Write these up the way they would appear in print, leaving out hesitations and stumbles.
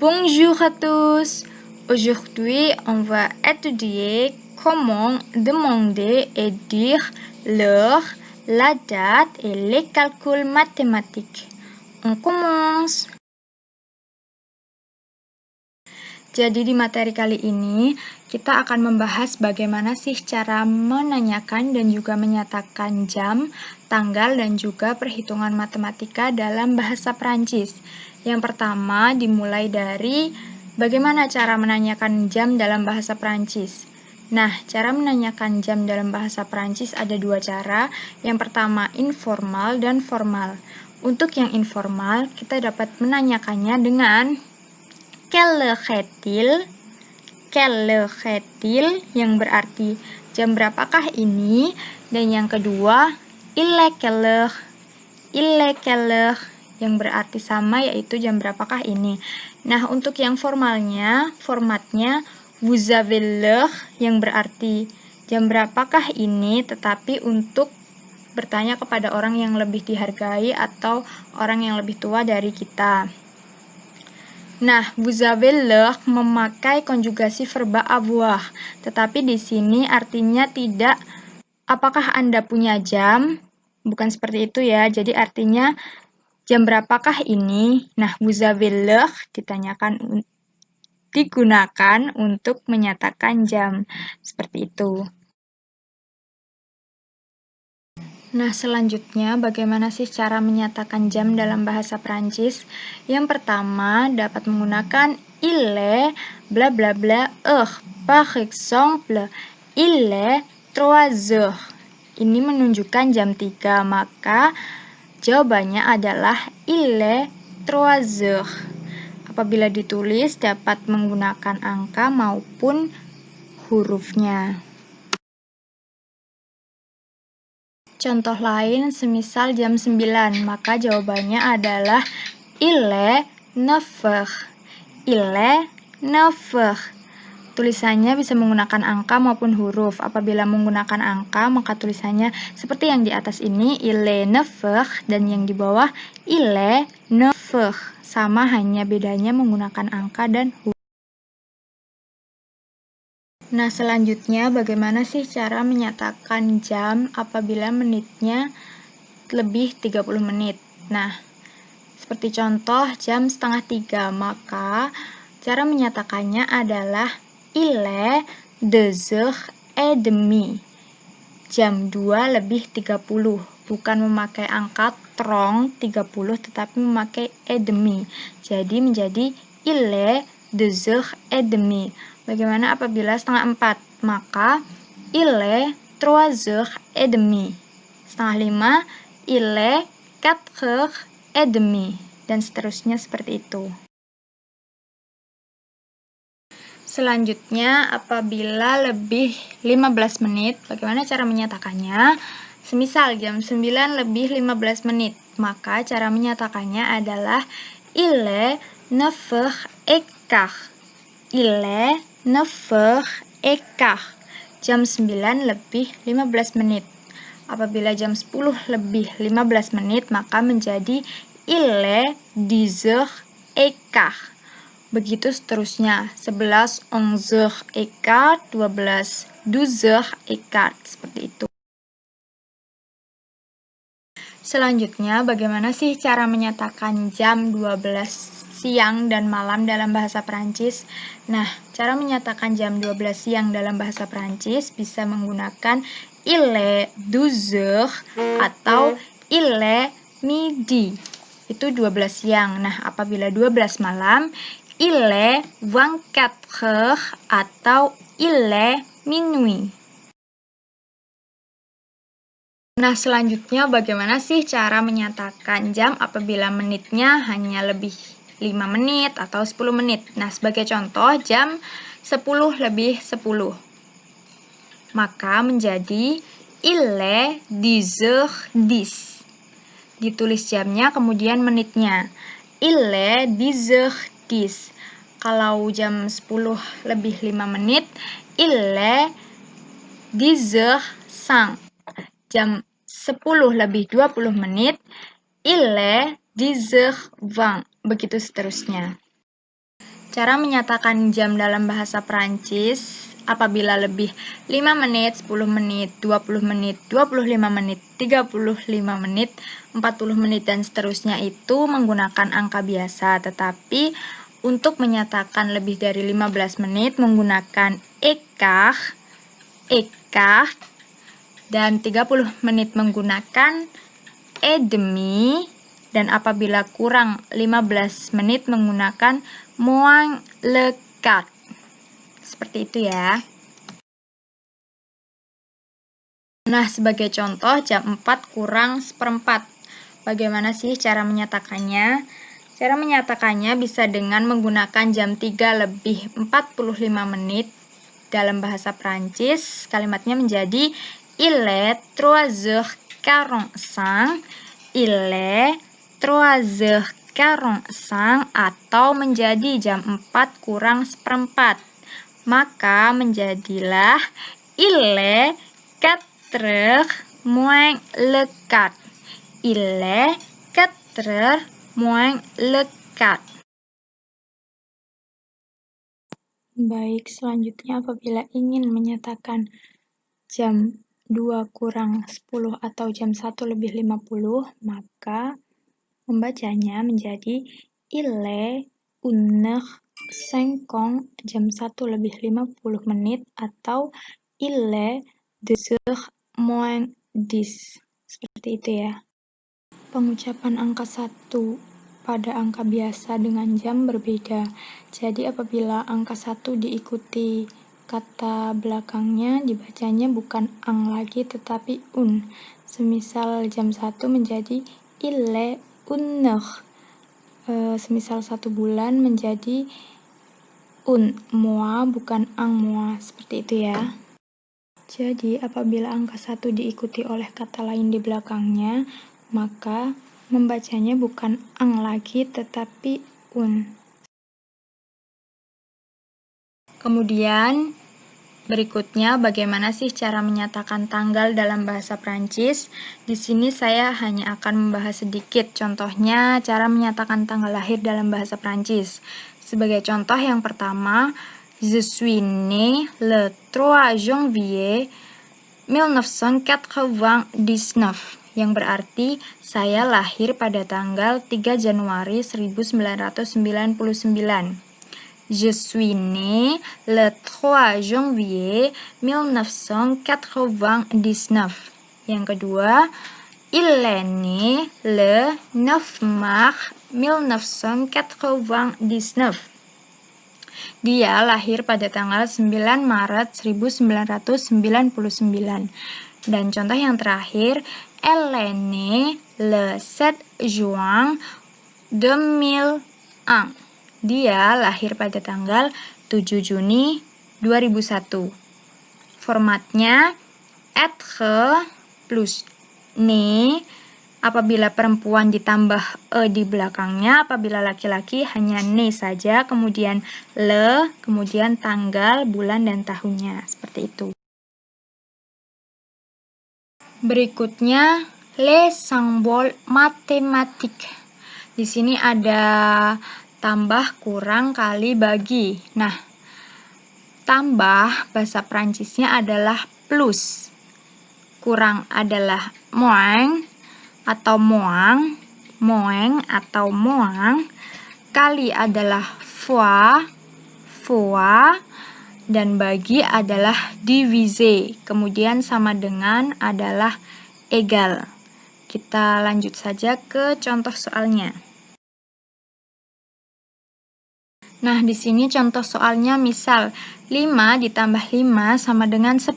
Bonjour à tous. Aujourd'hui, on va étudier comment demander et dire l'heure, la date et les calculs mathématiques. On commence. Jadi di materi kali ini, kita akan membahas bagaimana sih cara menanyakan dan juga menyatakan jam, tanggal, dan juga perhitungan matematika dalam bahasa Perancis. Yang pertama dimulai dari bagaimana cara menanyakan jam dalam bahasa Perancis. Nah, cara menanyakan jam dalam bahasa Perancis ada dua cara. Yang pertama informal dan formal. Untuk yang informal, kita dapat menanyakannya dengan quelle heure est-il? Quelle heure est-il? Yang berarti jam berapakah ini? Dan yang kedua, il est quelle heure? Il est quelle heure? Yang berarti sama, yaitu jam berapakah ini. Nah, untuk yang formatnya vous avez l'heure, yang berarti jam berapakah ini, tetapi untuk bertanya kepada orang yang lebih dihargai atau orang yang lebih tua dari kita. Nah, vous avez l'heure memakai konjugasi verba avoir, tetapi di sini artinya tidak apakah Anda punya jam, bukan seperti itu ya. Jadi artinya jam berapakah ini? Nah, vous avez l'heure digunakan untuk menyatakan jam, seperti itu. Nah, selanjutnya bagaimana sih cara menyatakan jam dalam bahasa Prancis? Yang pertama, dapat menggunakan il est bla bla bla heure. Par exemple, il est 3 heures. Ini menunjukkan jam 3, maka jawabannya adalah il est 3 heures. Apabila ditulis dapat menggunakan angka maupun hurufnya. Contoh lain, semisal jam 9, maka jawabannya adalah il est 9 heures. Il est 9 heures. Tulisannya bisa menggunakan angka maupun huruf. Apabila menggunakan angka, maka tulisannya seperti yang di atas ini, il est 9 heures, dan yang di bawah, il est 9 heures. Sama, hanya bedanya menggunakan angka dan huruf. Nah, selanjutnya bagaimana sih cara menyatakan jam apabila menitnya lebih 30 menit? Nah, seperti contoh jam 2:30, maka cara menyatakannya adalah il est 2h30. Jam 2 lebih 30, bukan memakai angka trong 30, tetapi memakai et demi. Jadi menjadi il est 2h30. Bagaimana apabila 3:30? Maka il est 3h30. 4:30, il est 4h30. Dan seterusnya seperti itu. Selanjutnya, apabila lebih 15 menit, bagaimana cara menyatakannya? Semisal jam 9 lebih 15 menit, maka cara menyatakannya adalah il est 9h15. Il est 9h15. Jam 9 lebih 15 menit. Apabila jam 10 lebih 15 menit, maka menjadi il est 10h15. Begitu seterusnya, 11, 11h15, 12, 12h15, seperti itu. Selanjutnya, bagaimana sih cara menyatakan jam 12 siang dan malam dalam bahasa Perancis? Nah, cara menyatakan jam 12 siang dalam bahasa Perancis bisa menggunakan il est 12h atau il est midi. Itu 12 siang. Nah, apabila 12 malam, il est 24h atau il est minuit. Nah, selanjutnya bagaimana sih cara menyatakan jam apabila menitnya hanya lebih 5 menit atau 10 menit? Nah, sebagai contoh, jam 10 lebih 10. Maka menjadi il est 10h10. Ditulis jamnya, kemudian menitnya. Il est 10h10. Kalau jam 10 lebih 5 menit, il est 10h05. Jam 10 lebih 20 menit, il est 10h20. Begitu seterusnya. Cara menyatakan jam dalam bahasa Prancis apabila lebih 5 menit, 10 menit, 20 menit, 25 menit, 35 menit, 40 menit, dan seterusnya itu menggunakan angka biasa. Tetapi untuk menyatakan lebih dari 15 menit menggunakan écart, dan 30 menit menggunakan et demi, dan apabila kurang 15 menit menggunakan moins le quart. Seperti itu ya. Nah, sebagai contoh jam 4 kurang seperempat. Bagaimana sih cara menyatakannya? Cara menyatakannya bisa dengan menggunakan jam 3 lebih 45 menit. Dalam bahasa Prancis, kalimatnya menjadi il est 3h45, il est 3h45, atau menjadi jam 4 kurang seperempat. Maka menjadilah il est 4h moins le quart. Il est 4h moins le quart. Baik, selanjutnya apabila ingin menyatakan jam 2 kurang 10 atau jam 1 lebih 50, maka membacanya menjadi il est 1h50, jam 1 lebih 50 menit, atau il est 2h moins 10. Seperti itu ya. Pengucapan angka 1 pada angka biasa dengan jam berbeda. Jadi apabila angka 1 diikuti kata belakangnya, dibacanya bukan ang lagi tetapi un. Semisal jam 1 menjadi il est une heure. Semisal 1 bulan menjadi un mois bukan ang mois. Seperti itu ya. Jadi apabila angka 1 diikuti oleh kata lain di belakangnya, maka membacanya bukan ang lagi tetapi un. Kemudian berikutnya bagaimana sih cara menyatakan tanggal dalam bahasa Prancis? Di sini saya hanya akan membahas sedikit contohnya cara menyatakan tanggal lahir dalam bahasa Prancis. Sebagai contoh yang pertama, je suis né le 3 janvier 1999, yang berarti saya lahir pada tanggal 3 Januari 1999. Je suis né le 3 janvier 1999. Yang kedua, il est né le 9 mars 1999. Dia lahir pada tanggal 9 Maret 1999. Dan contoh yang terakhir, elle est née le 7 juin 2001. Dia lahir pada tanggal 7 Juni 2001. Formatnya être plus né. Apabila perempuan ditambah e di belakangnya, apabila laki-laki hanya ne saja, kemudian le, kemudian tanggal, bulan, dan tahunnya. Seperti itu. Berikutnya, les symboles mathématiques. Di sini ada tambah, kurang, kali, bagi. Nah, tambah bahasa Prancisnya adalah plus. Kurang adalah moins atau moang, atau moang, kali adalah fois, dan bagi adalah divise, kemudian sama dengan adalah egal. Kita lanjut saja ke contoh soalnya. Nah, di sini contoh soalnya misal 5 ditambah 5 sama dengan 10.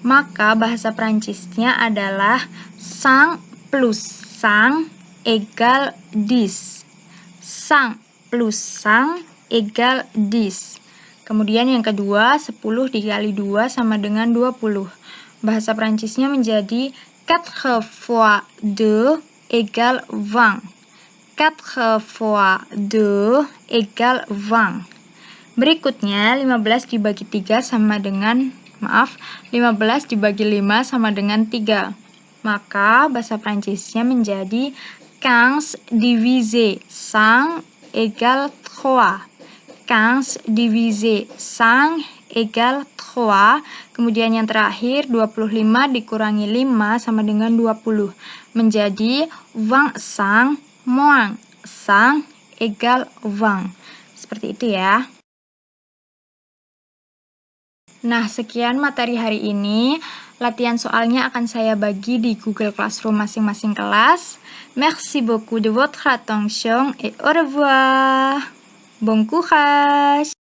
Maka bahasa Prancisnya adalah 5 plus 5 égale 10. 5 plus 5 égale 10. Kemudian yang kedua, 10 dikali 2 sama dengan 20. Bahasa Prancisnya menjadi 4 fois 2 égale 20. 4 fois 2 égale 20. Berikutnya, 15 dibagi 3 sama dengan, 15 dibagi 5 sama dengan 3. Maka bahasa Prancisnya menjadi 15 divisé 5 égale 3. 15 divisé 5 égale 3. Kemudian yang terakhir 25 dikurangi 5 sama dengan 20. Menjadi 25 moins 5 égale 20. Seperti itu ya. Nah, sekian materi hari ini. Latihan soalnya akan saya bagi di Google Classroom masing-masing kelas. Merci beaucoup de votre attention et au revoir. Bon courage!